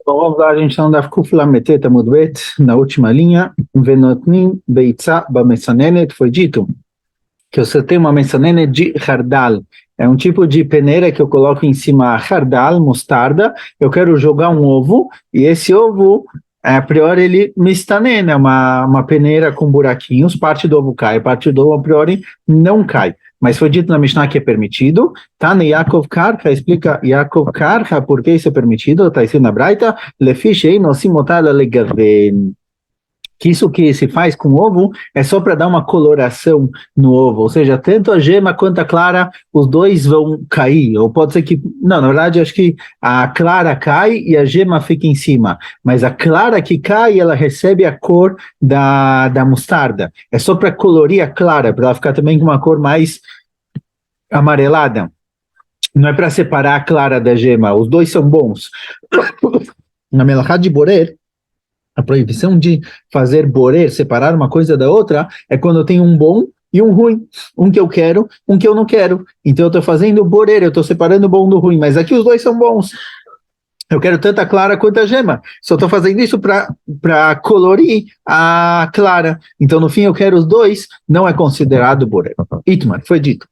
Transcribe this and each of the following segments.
Bom, vamos lá, a gente está no Daf Kuf Lamed Tet Amud Bet, na última linha, Venotnim Beitza Bamessanenet, foi dito que você tem uma messanenet de hardal, é um tipo de peneira que eu coloco em cima hardal, mostarda, eu quero jogar um ovo, e esse ovo, a priori, ele mistanen, é uma peneira com buraquinhos, parte do ovo cai, parte do ovo, a priori, não cai. Mas foi dito na Mishnah que é permitido. Tá no Yaakov Karha, explica Yaakov Karha por que isso é permitido. Está escrito na Braita, Lefishei nosim motar legaven. Que isso que se faz com ovo é só para dar uma coloração no ovo, ou seja, tanto a gema quanto a clara, os dois vão cair, ou pode ser que, não, na verdade acho que a clara cai e a gema fica em cima, mas a clara que cai, ela recebe a cor da mostarda, é só para colorir a clara, para ela ficar também com uma cor mais amarelada, não é para separar a clara da gema, os dois são bons. Na Melachá de Borer, a proibição de fazer borer, separar uma coisa da outra, é quando eu tenho um bom e um ruim, um que eu quero, um que eu não quero. Então eu estou fazendo borer, eu estou separando o bom do ruim, mas aqui os dois são bons. Eu quero tanto a clara quanto a gema. Só estou fazendo isso para colorir a clara. Então no fim eu quero os dois, não é considerado borer. Itmar, foi dito.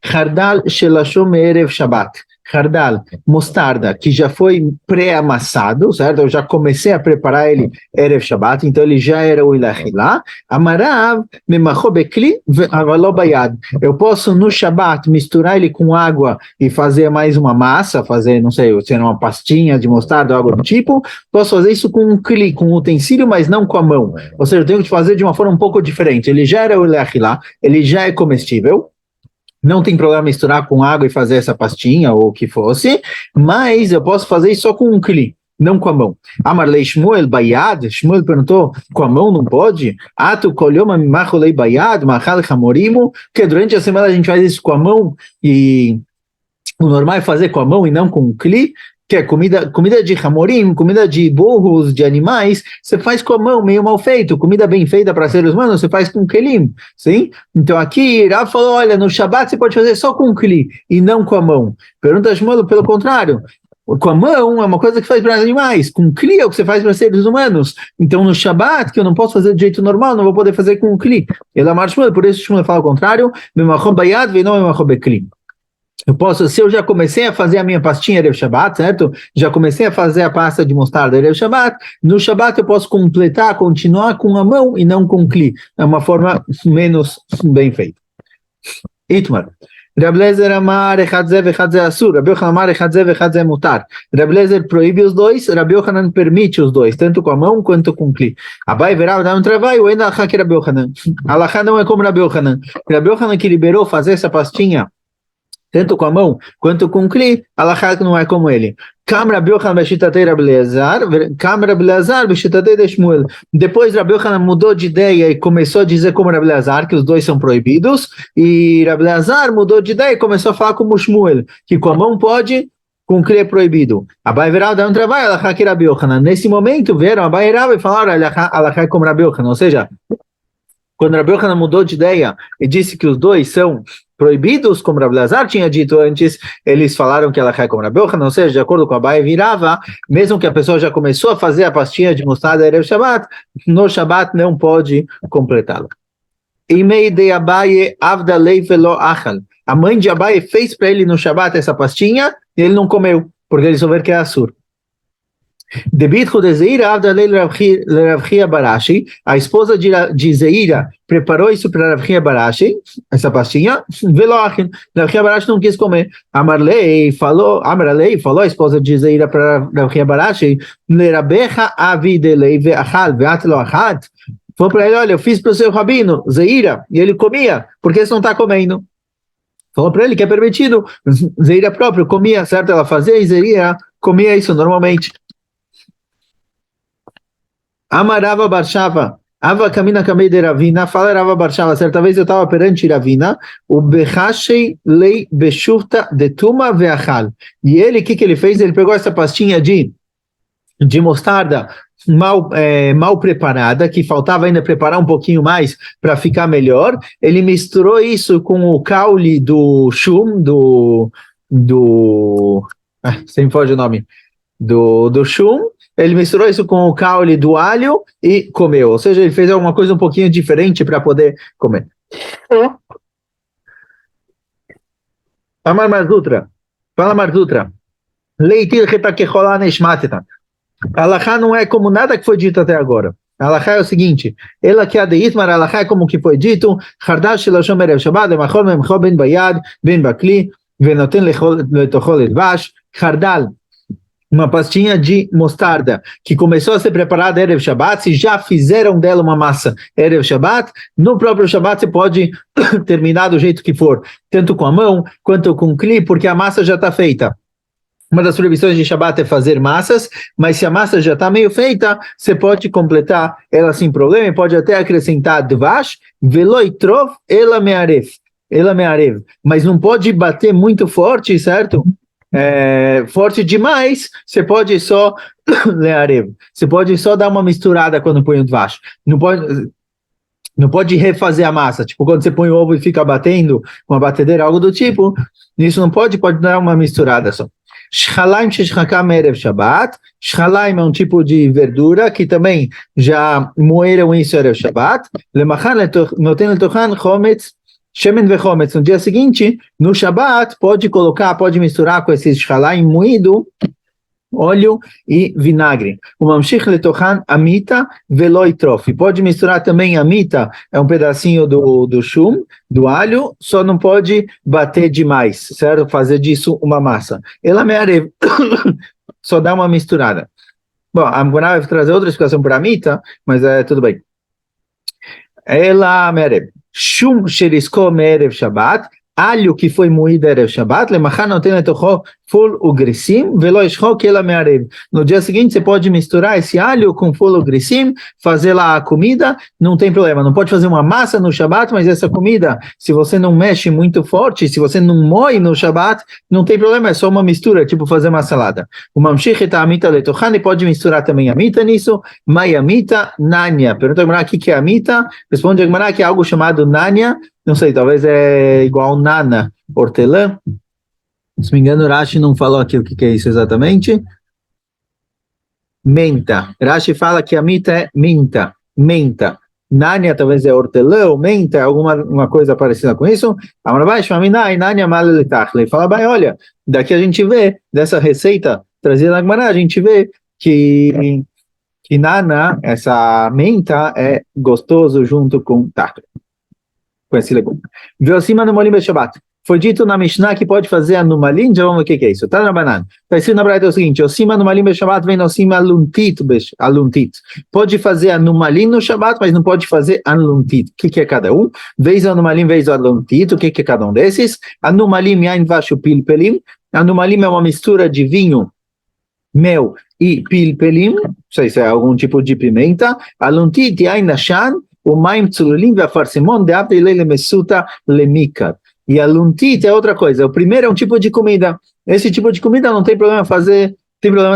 Hardal shelashom erev Shabbat. Hardal, mostarda, que já foi pré-amassado, certo? Eu já comecei a preparar ele erev Shabbat, então ele já era o ilachilá. Amarav memacho bekli avalo bayad. Eu posso no Shabbat misturar ele com água e fazer mais uma massa, fazer, não sei, se uma pastinha de mostarda, algo do tipo. Posso fazer isso com um kli, com um utensílio, mas não com a mão. Ou seja, eu tenho que fazer de uma forma um pouco diferente. Ele já era o ilachilá, ele já é comestível. Não tem problema misturar com água e fazer essa pastinha ou o que fosse, mas eu posso fazer isso só com um kli, não com a mão. Amarlei Shmuel Bayad, Shmuel perguntou, com a mão não pode? Atu kolhoma mimacholei Bayad, machal chamorimo, que durante a semana a gente faz isso com a mão e o normal é fazer com a mão e não com um kli, que é comida de hamorim, comida de burros, de animais, você faz com a mão, meio mal feito, comida bem feita para seres humanos, você faz com kelim, sim? Então aqui, Rav falou, olha, no Shabbat você pode fazer só com kli, e não com a mão. Pergunta a Shmuel, pelo contrário, com a mão é uma coisa que faz para animais, com kli é o que você faz para seres humanos, então no Shabbat, que eu não posso fazer de jeito normal, não vou poder fazer com o kli. Ele amar Shmuel, por isso Shmuel fala o contrário, memachom bayad, ve não memachom bekli. Eu posso, se eu já comecei a fazer a minha pastinha Erev Shabbat, certo? Já comecei a fazer a pasta de mostarda Erev Shabbat, no Shabbat eu posso completar, continuar com a mão e não com o kli. É uma forma menos bem feita. Itmar. Reb Lezer amar echadze vechadze asur, Rabi Yochanan amar echadze vechadze mutar. Reb Lezer proíbe os dois, Rabi Yochanan permite os dois, tanto com a mão quanto com o kli. Abai verá, dá um trabalho, ainda alachá que Rabi Yochanan. Alachá não é como Rabi Yochanan. Rabi Yochanan que liberou fazer essa pastinha tanto com a mão quanto com o kli, alachá não é como ele. Kam Rabi Yochanan b'shitatei Rabi Eleazar, Kam Rabi Eleazar b'shitatei de Shmuel. Depois Rabi Yochanan mudou de ideia e começou a dizer como Rabi Eleazar, que os dois são proibidos, e Rabi Eleazar mudou de ideia e começou a falar como Shmuel, que com a mão pode, com o kli é proibido. Abai verá, dá um trabalho, alachá que Rabi Yochanan. Nesse momento vieram Abai e Rabi e falaram alachá como Rabi Yochanan, ou seja, quando Rabi Yochanan mudou de ideia e disse que os dois são proibidos, como Rabi Eleazar tinha dito antes, eles falaram que ela cai como Rabi Yochanan, ou seja, de acordo com a Abai virava, mesmo que a pessoa já começou a fazer a pastinha de mostarda Erev Shabbat, no Shabbat não pode completá-la. Imei de Abai avdalei velo achal. A mãe de Abai fez para ele no Shabbat essa pastinha e ele não comeu, porque ele souber que é assur. Debitcho de Zeira avdalei Rav Chia Barashi, a esposa de Zeira preparou isso para Rav Chia Barashi, essa pastinha, Veloachin, Rav Chia Barashi não quis comer. Amarlei falou a esposa de Zeira para Rav Chia Barashi, Lerabecha avidelei veachal veatlo achat. Falou para ele, olha, eu fiz para o seu rabino, Zeira, e ele comia, por que você não está comendo? Falou para ele que é permitido, Zeira próprio comia, certo? Ela fazia e Zeira comia isso normalmente. Amarava Barshava, Ava Kamina Kamei de Ravina, fala Rava Barshava, certa vez eu estava perante Ravina, o Bechashei Lei Beshuvta de Tuma Veachal. E ele, o que ele fez? Ele pegou essa pastinha de mostarda mal preparada, que faltava ainda preparar um pouquinho mais para ficar melhor. Ele misturou isso com o caule do shum, sem foge o nome. do chum, ele misturou isso com o caule do alho e comeu. Ou seja, ele fez alguma coisa um pouquinho diferente para poder comer. Amar Marzutra. Fala Marzutra. Leitir retakecholá neshmateta. A Halachá não é como nada que foi dito até agora. A Halachá é o seguinte: ela que a de Itmar, a Halachá é como que foi dito, Hardal Shilashom Erev Shabbat, Lemachol Memcho Ben Bayad, Ben Bakli, Venoten Letochol Edvash, Hardal, uma pastinha de mostarda, que começou a ser preparada Erev Shabbat, se já fizeram dela uma massa Erev Shabbat, no próprio Shabbat você pode terminar do jeito que for, tanto com a mão, quanto com o cli, porque a massa já está feita. Uma das proibições de Shabbat é fazer massas, mas se a massa já está meio feita, você pode completar ela sem problema, pode até acrescentar dvash, veloitrov, ela mearev, mas não pode bater muito forte, certo? Forte demais, você pode só learev, você pode só dar uma misturada quando põe o dvash, não pode refazer a massa, tipo quando você põe o ovo e fica batendo com a batedeira, algo do tipo, isso não pode dar uma misturada só. Shchalaim sheshchakam erev Shabbat. Shchalaim é um tipo de verdura que também já moeram isso erev Shabbat. Lemachan noten letochan chometz, shemen vechometz. No dia seguinte, no Shabbat, pode misturar com esses shchalaim moído, óleo e vinagre. O mamshich letochan amita veloitrof. Pode misturar também amita, é um pedacinho do chum, do alho, só não pode bater demais, certo? Fazer disso uma massa. Ela mearev, só dá uma misturada. Bom, a Amgoná vai trazer outra explicação para amita, mas tudo bem. Ela mearev. Shum sherisko meerev Shabbat. Alho que foi moído Erev Shabbat, lemachan noten letocho ful ugrisim, velo ishcho kela mearev. No dia seguinte você pode misturar esse alho com ful ugrisim, fazer lá a comida, não tem problema. Não pode fazer uma massa no Shabbat, mas essa comida, se você não mexe muito forte, se você não moe no Shabbat, não tem problema, é só uma mistura, tipo fazer uma salada. O mamshich et amita letochan, e pode misturar também amita nisso, mai amita, nanya. Pergunta a Gemara, o que é amita? Responde a Gemara que é algo chamado nanya. Não sei, talvez é igual nana, hortelã. Se me engano, Rashi não falou aqui o que é isso exatamente. Menta. Rashi fala que a mita é menta. Nania talvez é hortelã ou menta, alguma coisa parecida com isso. Fala, bem, olha, daqui a gente vê, dessa receita trazida na Gemara, a gente vê que nana, essa menta, é gostoso junto com tachle, com esse legume. Veocima no molim Shabbat. Foi dito na Mishnah que pode fazer anumalim, já vamos ver o que é isso. Tá na banana. Está escrito na Braita o seguinte: Ocima anumalim Shabbat vem ocima aluntit. Pode fazer anumalim no Shabbat, mas não pode fazer aluntit. O que é cada um? Vez anumalim, vez aluntit. O que é cada um desses? Anumalim yain vashu pilpelim. Anumalim é uma mistura de vinho, mel e pilpelim. Não sei se é algum tipo de pimenta. Aluntit yain nashan. O maim tzulim ve afarsimon de apelele mesuta lemikar. E a luntit é outra coisa. O primeiro é um tipo de comida. Esse tipo de comida não tem problema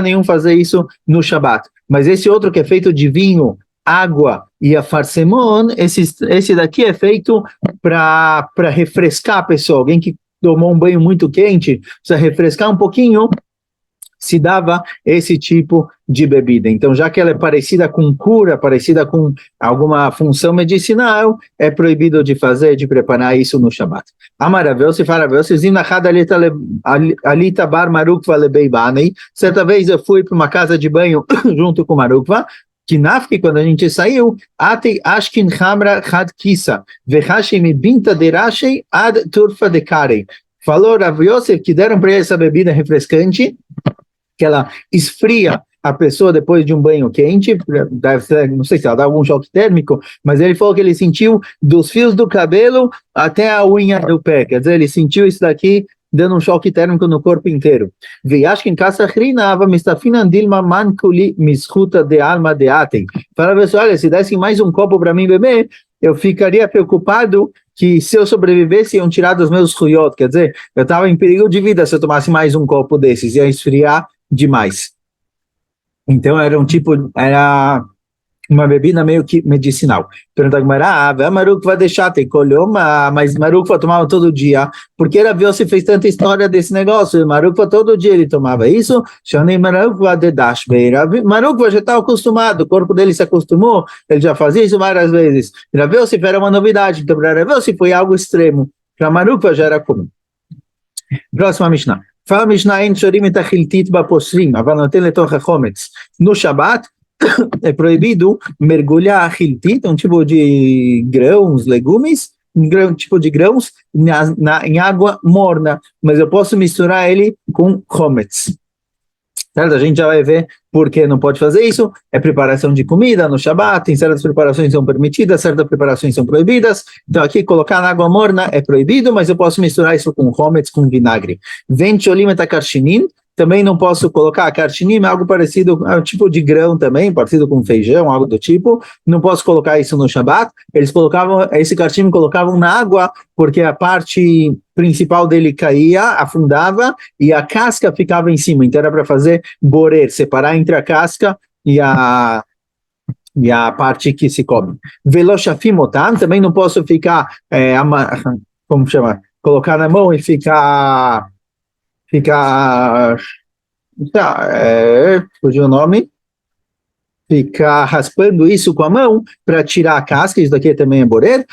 nenhum fazer isso no Shabbat. Mas esse outro que é feito de vinho, água e a farsemon, esse daqui é feito para refrescar a pessoa. Alguém que tomou um banho muito quente, precisa refrescar um pouquinho, se dava esse tipo de bebida. Então, já que ela é parecida com cura, parecida com alguma função medicinal, é proibido de preparar isso no Shabbat. Amaravel-se, faravel-se, zinachad alita bar marukva lebeibanei. Certa vez eu fui para uma casa de banho junto com Marukva, que nafki, quando a gente saiu, atei ashkin hamra had kisa, vechashim binta derashei ad turfa de karei. Falou Rav Yosef que deram para ele essa bebida refrescante, que ela esfria a pessoa depois de um banho quente, deve ser, não sei se ela dá algum choque térmico, mas ele falou que ele sentiu dos fios do cabelo até a unha do pé, quer dizer, ele sentiu isso daqui dando um choque térmico no corpo inteiro. Viashkin kasachrinava mistafina dilma mankuli mischuta de alma de atem. Falava assim, olha, se dessem mais um copo para mim beber, eu ficaria preocupado que se eu sobrevivesse iam tirar dos meus ruiot, quer dizer, eu estava em perigo de vida se eu tomasse mais um copo desses, ia esfriar demais. Então era uma bebida meio que medicinal. Pergunta a Gemara, Maruk vai deixar, tem colhoma, mas Maruk vai tomar todo dia. Por que Rav Yossi fez tanta história desse negócio? Maruk todo dia ele tomava isso. Maruk já está acostumado, o corpo dele se acostumou, ele já fazia isso várias vezes. Rav Yossi era uma novidade, então para Rav Yossi foi algo extremo. Para Maruk já era comum. Próxima Mishnah. Fala Mishnah, en shorim et achiltit baposrim, aval noten letoch hachometz. No Shabbat, é proibido mergulhar a hiltit, um tipo de grãos, legumes, um tipo de grãos em água morna, mas eu posso misturar ele com chometz. Certo? A gente já vai ver por que não pode fazer isso. É preparação de comida no Shabbat, tem certas preparações que são permitidas, certas preparações são proibidas. Então aqui colocar na água morna é proibido, mas eu posso misturar isso com chometz, com vinagre. Vencholim et karshinin, também não posso colocar carchinim, algo parecido, é um tipo de grão também, parecido com feijão, algo do tipo. Não posso colocar isso no Shabbat. Eles colocavam, esse carchinim colocavam na água, porque a parte principal dele caía, afundava, e a casca ficava em cima. Então era para fazer borer, separar entre a casca e a parte que se come. Veloshafimotan, também não posso ficar, como chama? Colocar na mão e ficar fugiu o nome, ficar raspando isso com a mão para tirar a casca, isso daqui também é borer,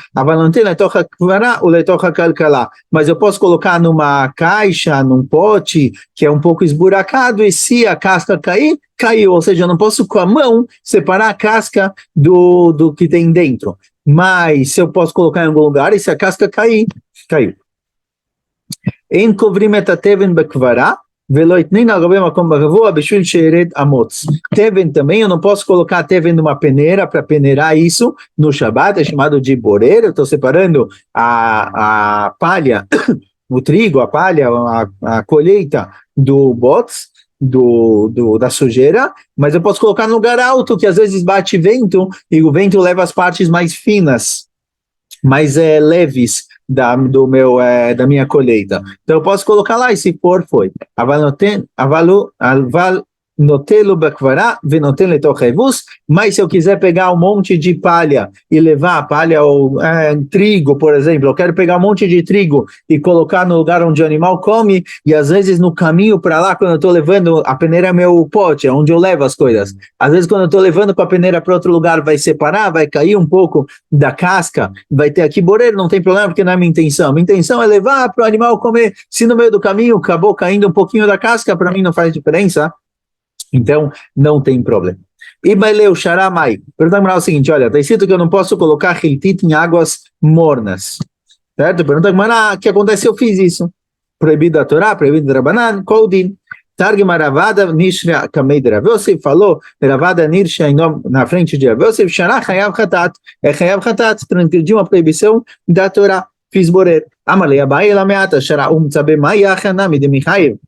mas eu posso colocar numa caixa, num pote, que é um pouco esburacado, e se a casca cair, caiu, ou seja, eu não posso com a mão separar a casca do que tem dentro, mas se eu posso colocar em algum lugar, e se a casca cair, caiu. אין קוברים את התבן בקברה, ולא יתנין על גבי מקום בגבוה בשביל שירד אמוץ. תבן também, eu não posso colocar tevin numa peneira para peneirar isso no Shabbat, é chamado de borer. Eu estou separando a palha, o trigo, a palha, a colheita do botes, da sujeira, mas eu posso colocar no lugar alto, que às vezes bate vento, e o vento leva as partes mais finas, mais leves, da minha colheita. Então eu posso colocar lá, e se for, foi. Mas se eu quiser pegar um monte de palha e levar a palha ou trigo, por exemplo, eu quero pegar um monte de trigo e colocar no lugar onde o animal come, e às vezes no caminho para lá, quando eu estou levando, a peneira é meu pote, é onde eu levo as coisas. Às vezes quando eu estou levando com a peneira para outro lugar, vai separar, vai cair um pouco da casca, vai ter aqui boreiro, não tem problema, porque não é minha intenção. Minha intenção é levar para o animal comer. Se no meio do caminho acabou caindo um pouquinho da casca, para mim não faz diferença. Então, não tem problema. E Baileu Sharamai, pergunta o seguinte, olha, está escrito que eu não posso colocar hiltit em águas mornas, certo? Pergunta o que acontece se eu fiz isso? Proibido da Torá, proibido da Rabanan, qual o din? Targma Ravada Nishra Kamei de Rav Yosef, falou, Ravada Nishra na frente de Rav Yosef, Shara Chayav Chatat, Chayav Chatat, transgrediu uma proibição da Torá, fiz borer. Amalei Abai Elameata, Shara Tzabe Maya Chanami de Michaev.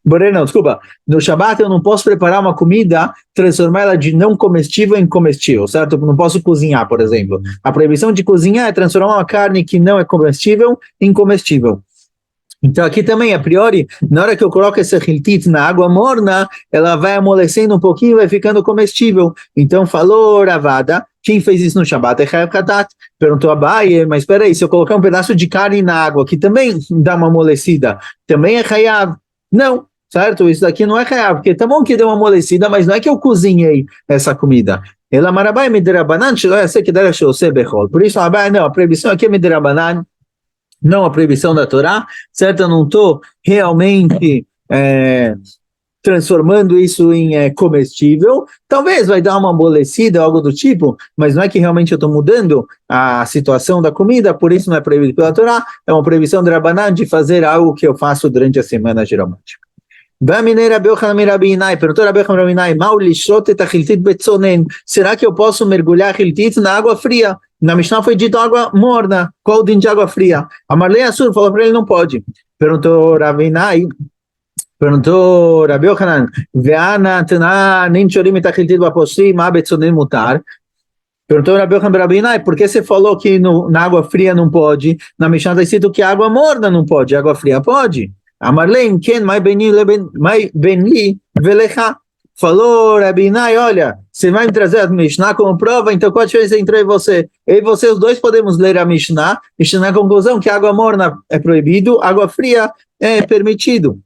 Borer não, desculpa. No Shabbat eu não posso preparar uma comida, transformar ela de não comestível em comestível, certo? Eu não posso cozinhar, por exemplo. A proibição de cozinhar é transformar uma carne que não é comestível em comestível. Então aqui também, a priori, na hora que eu coloco essa hiltit na água morna, ela vai amolecendo um pouquinho e vai ficando comestível. Então falou Ravada, quem fez isso no Shabbat é Chayav Chatat. Perguntou a Abaye, mas espera aí, se eu colocar um pedaço de carne na água, que também dá uma amolecida, também é Chayav? Não, certo? Isso daqui não é Chayav, porque tá bom que deu uma amolecida, mas não é que eu cozinhei essa comida. Ela marabai midirabanan, essa que dera shose bechol. Por isso, não, a proibição aqui é midirabanan, não a proibição da Torá, certo? Eu não estou realmente transformando isso em comestível. Talvez vai dar uma amolecida, algo do tipo, mas não é que realmente eu estou mudando a situação da comida, por isso não é proibido pela Torá, é uma proibição de Rabanan de fazer algo que eu faço durante a semana, geralmente. Perguntou Rabi Yochanan, será que eu posso mergulhar hiltit na água fria? Na Mishnah foi dito água morna. Qual o din de água fria? Amarlei Assur falou para ele, não pode. Perguntou Rabi Yochanan, perguntou Rabi Yochanan, por que você falou que na água fria não pode? Na Mishnah está escrito que água morna não pode, água fria pode. Amarlei, quem mai benli velecha? falou Rabinai, olha, você vai me trazer a Mishnah como prova, então qual a diferença entre eu e você? Eu e você, os dois podemos ler a Mishnah e chegar na conclusão que água morna é proibido, água fria é permitido.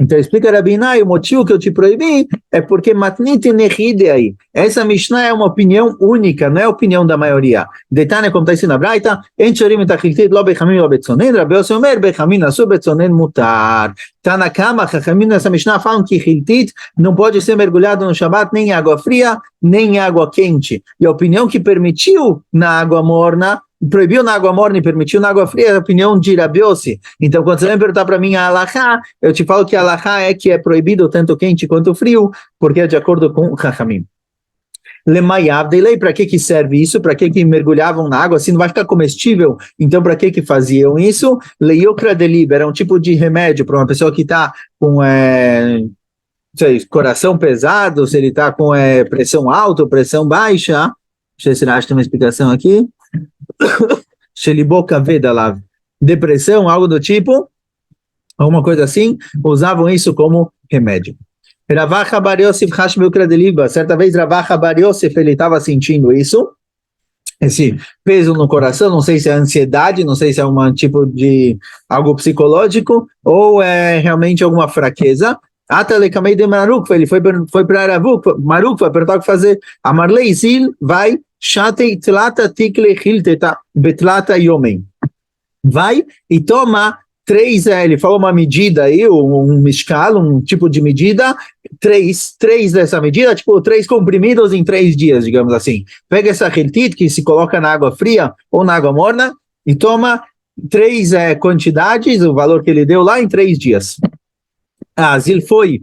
Então explica Rabinai, o motivo que eu te proibi é porque matnit nechide aí. Essa Mishnah é uma opinião única, não é a opinião da maioria. Detalhe como está escrito na Braita, enchorim etachiltit lo bechamim lo betzonen, Rabi Yossi omer bechamim asu betzonen mutar. Tá na cama, Chachamim nessa Mishnah falam que chiltit não pode ser mergulhado no Shabat nem em água fria, nem em água quente. E a opinião que permitiu na água morna, proibiu na água morna e permitiu na água fria, é a opinião de Rabi Yossi. Então, quando você vem perguntar para mim a halachá, eu te falo que a halachá é que é proibido tanto quente quanto frio, porque é de acordo com Chachamim. Lemayav de lei, para que serve isso? Para que mergulhavam na água? Assim não vai ficar comestível, então para que faziam isso? Leiokra deliber, era um tipo de remédio para uma pessoa que está com sei, coração pesado, se ele está com pressão alta ou pressão baixa. Deixa eu ver se acha tem uma explicação aqui. Sheliboka Vedalav, depressão, algo do tipo, alguma coisa assim, usavam isso como remédio. Ravacha Bar Yosef Hash Beukra Deliba, certa vez Ravacha Bar Yosef, ele estava sentindo isso, esse peso no coração, não sei se é ansiedade, não sei se é um tipo de algo psicológico, ou é realmente alguma fraqueza. Atalekamei de Marukva, ele foi para Marukva, perguntar o que fazer. Amarlei Zil, vai, Shatei Tlata Tikle Hilteta Betlata Yomen. Vai e toma 3, ele falou uma medida aí, um mishkal, um tipo de medida, 3 dessa medida, tipo 3 comprimidos em 3 dias, digamos assim. Pega essa hiltit que se coloca na água fria ou na água morna e toma 3 quantidades, o valor que ele deu lá em 3 dias. Zil foi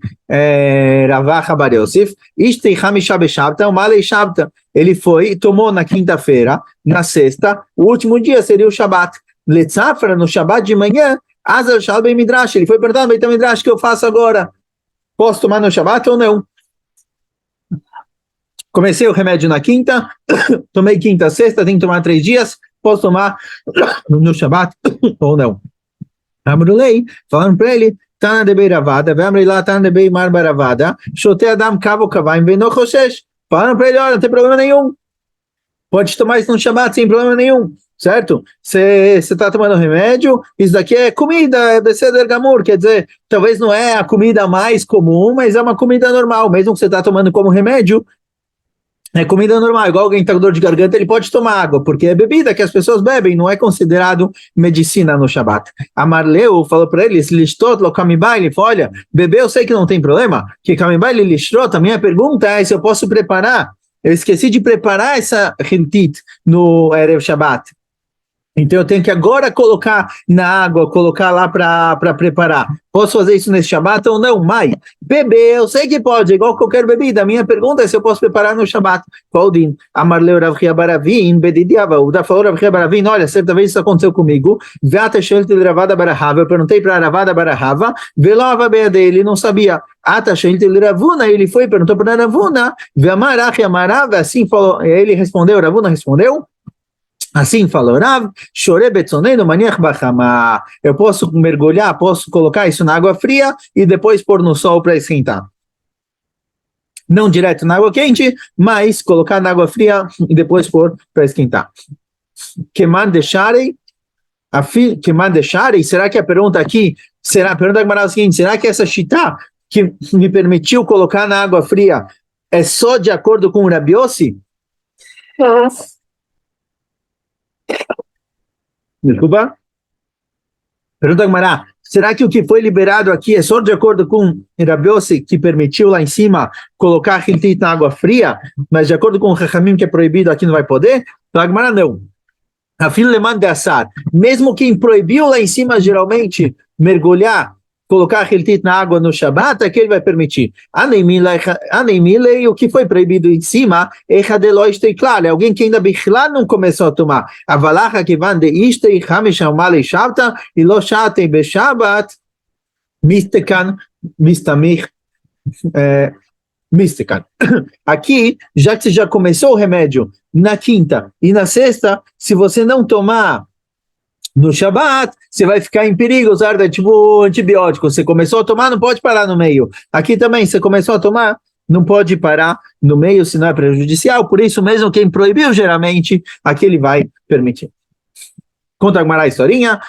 Ravacha Bar Yosef, Ishtei Hamisha Beshavta, Umalei Shavta. Ele foi e tomou na quinta-feira, na sexta, o último dia seria o Shabat. Letzafra, no Shabat de manhã, Azal Shalbei Midrash, ele foi perguntando, Beit Midrash, o que eu faço agora? Posso tomar no Shabat ou não? Comecei o remédio na quinta, tomei quinta, sexta, tem que tomar 3 dias, posso tomar no Shabat ou não? Amrulei, falando para ele, Tana de Beiravada, Vamri lá, Tana de Beimar Baravada, Shote Adam Kavo Kavaim Veno Choshesh. Falaram para ele, olha, não tem problema nenhum. Pode tomar isso no Shabat sem problema nenhum, certo? Você está tomando remédio, isso daqui é comida, é Beseder Gamur, quer dizer, talvez não é a comida mais comum, mas é uma comida normal, mesmo que você está tomando como remédio, é comida normal, igual alguém está com dor de garganta, ele pode tomar água, porque é bebida que as pessoas bebem, não é considerado medicina no Shabat. A Marleu falou para ele, se listot lo kamibai, ele falou, olha, beber eu sei que não tem problema, que kamibai ele listrot, a minha pergunta é se eu posso preparar, eu esqueci de preparar essa hiltit no Erev Shabat. Então eu tenho que agora colocar na água, colocar lá para preparar. Posso fazer isso nesse Shabat ou não? Mai, beber, eu sei que pode, igual qualquer bebida. A minha pergunta é se eu posso preparar no Shabat. Qualdin, Amarleu Rav Chia Baravin, Bedidiava, o da falou Rav Chia Baravin, olha, certa vez isso aconteceu comigo. Vata Shelti Ravada Barahava, eu perguntei para Ravada Barahava, Velova Beia dele, não sabia. Ata Shelti Ravuna, ele foi e perguntou para Ravuna, Veamarach Amarava, assim falou, ele respondeu, Ravuna respondeu. Assim falou Rav, chorei betzoneno maniach bachama. Eu posso mergulhar, posso colocar isso na água fria e depois pôr no sol para esquentar. Não direto na água quente, mas colocar na água fria e depois pôr para esquentar. Queman deixarei, será que a pergunta aqui, a pergunta é o seguinte, será que essa shita que me permitiu colocar na água fria é só de acordo com o Rabi Yossi? Desculpa. Pergunta Gumará, será que o que foi liberado aqui é só de acordo com Rabi Yossi, que permitiu lá em cima colocar hiltit na água fria, mas de acordo com o Chachamim que é proibido aqui não vai poder? Então Gumará não. A filha le manda assar. Mesmo quem proibiu lá em cima geralmente mergulhar, colocar hiltit na água no Shabat, é que ele vai permitir. Anemile, o que foi proibido em cima, claro, é alguém que ainda bichlar não começou a tomar. A valacha que van de istei, hamisha umale shavta, e lo shatei be Shabat, mistekan, mistamich, mistekan. Aqui, já que você já começou o remédio na quinta e na sexta, se você não tomar no Shabat, você vai ficar em perigo, usar tipo antibiótico. Você começou a tomar, não pode parar no meio. Aqui também, você começou a tomar, não pode parar no meio se não é prejudicial, por isso mesmo quem proibiu geralmente, aqui ele vai permitir. Conta a historinha.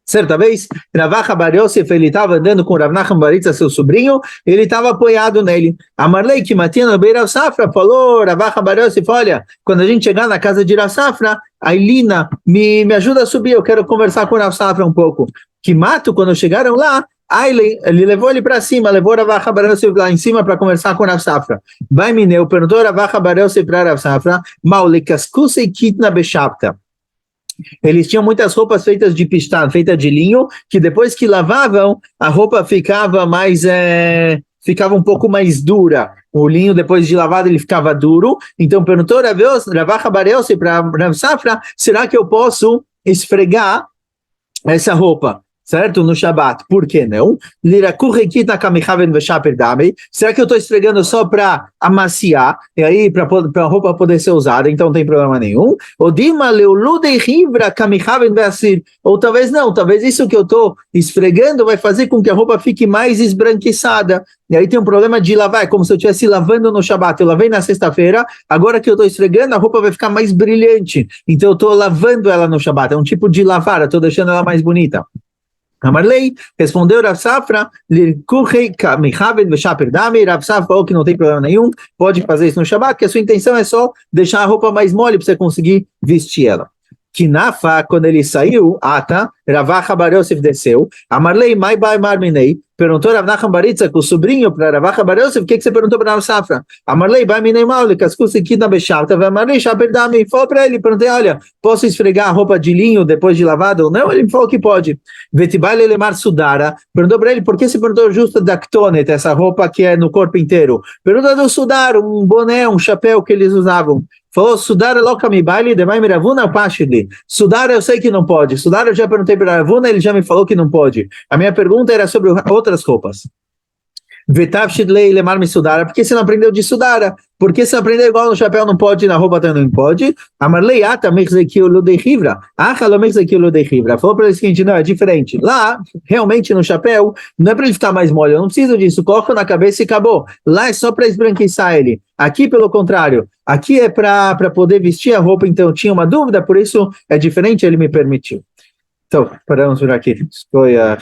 Certa vez, Rav Acha bar Yosef, ele estava andando com Rav Nachman bar Yitzchak, seu sobrinho, ele estava apoiado nele. A Marlei, que matina no Beirav Safra, falou, Rav Acha bar Yosef, olha, quando a gente chegar na casa de Rav Safra, a Ilina me ajuda a subir, eu quero conversar com Rav Safra um pouco. Que mato, quando chegaram lá, ele levou ele para cima, levou Rav Acha bar Yosef lá em cima para conversar com Rav Safra. Vai Mineu, perguntou Rav Acha bar Yosef para Rav Safra, Maulekaskusei kitna beshapta. Eles tinham muitas roupas feitas de pistá, feitas de linho, que depois que lavavam, a roupa ficava ficava um pouco mais dura. O linho, depois de lavado, ele ficava duro. Então, perguntou Rav Acha bar Yosef para Rav Safra, será que eu posso esfregar essa roupa? Certo? No Shabat. Por que não? Será que eu estou esfregando só para amaciar? E aí, para a roupa poder ser usada, então não tem problema nenhum. Ou talvez não, talvez isso que eu estou esfregando vai fazer com que a roupa fique mais esbranquiçada. E aí tem um problema de lavar, é como se eu estivesse lavando no Shabat. Eu lavei na sexta-feira, agora que eu estou esfregando, a roupa vai ficar mais brilhante. Então eu estou lavando ela no Shabat. É um tipo de lavar, eu estou deixando ela mais bonita. Amarlei, respondeu Rav Safra, Rav Safra falou que não tem problema nenhum, pode fazer isso no Shabat, que a sua intenção é só deixar a roupa mais mole para você conseguir vestir ela. Kinafa, quando ele saiu, Rav Acha bar Yosef desceu, Amarlei, mai bai marminei, perguntou Rav Nachman bar Yitzchak, o sobrinho, para Rav Acha bar Yosef, o que você perguntou para Rav Safra? Amarlei, bai minei maule, cascusi kitna beshavta, Amarlei, shaperdami, falou para ele, perguntei, olha, posso esfregar a roupa de linho depois de lavada ou não? Ele falou que pode. Vetibai lemar sudara, perguntou para ele, por que você perguntou justo da ktonet, essa roupa que é no corpo inteiro? Perguntou do sudar, um boné, um chapéu que eles usavam. Falou, sudar lokami baile demai miravuna pashidli. Sudar eu sei que não pode. Sudar eu já perguntei para Ravuna, ele já me falou que não pode. A minha pergunta era sobre outras roupas. Vetav shidlei lemar me sudara. Por que você não aprendeu de sudara? Por que você aprendeu igual no chapéu não pode, na roupa também não pode? Amarlei ata mexequio ludei rivra. Achalo mexequio ludei rivra. Falou para ele o seguinte, não, é diferente. Lá, realmente no chapéu, não é para ele ficar mais mole, eu não preciso disso, coloco na cabeça e acabou. Lá é só para esbranquiçar ele. Aqui, pelo contrário, aqui é para poder vestir a roupa, então eu tinha uma dúvida, por isso é diferente, ele me permitiu. Então, paramos por aqui. Escolha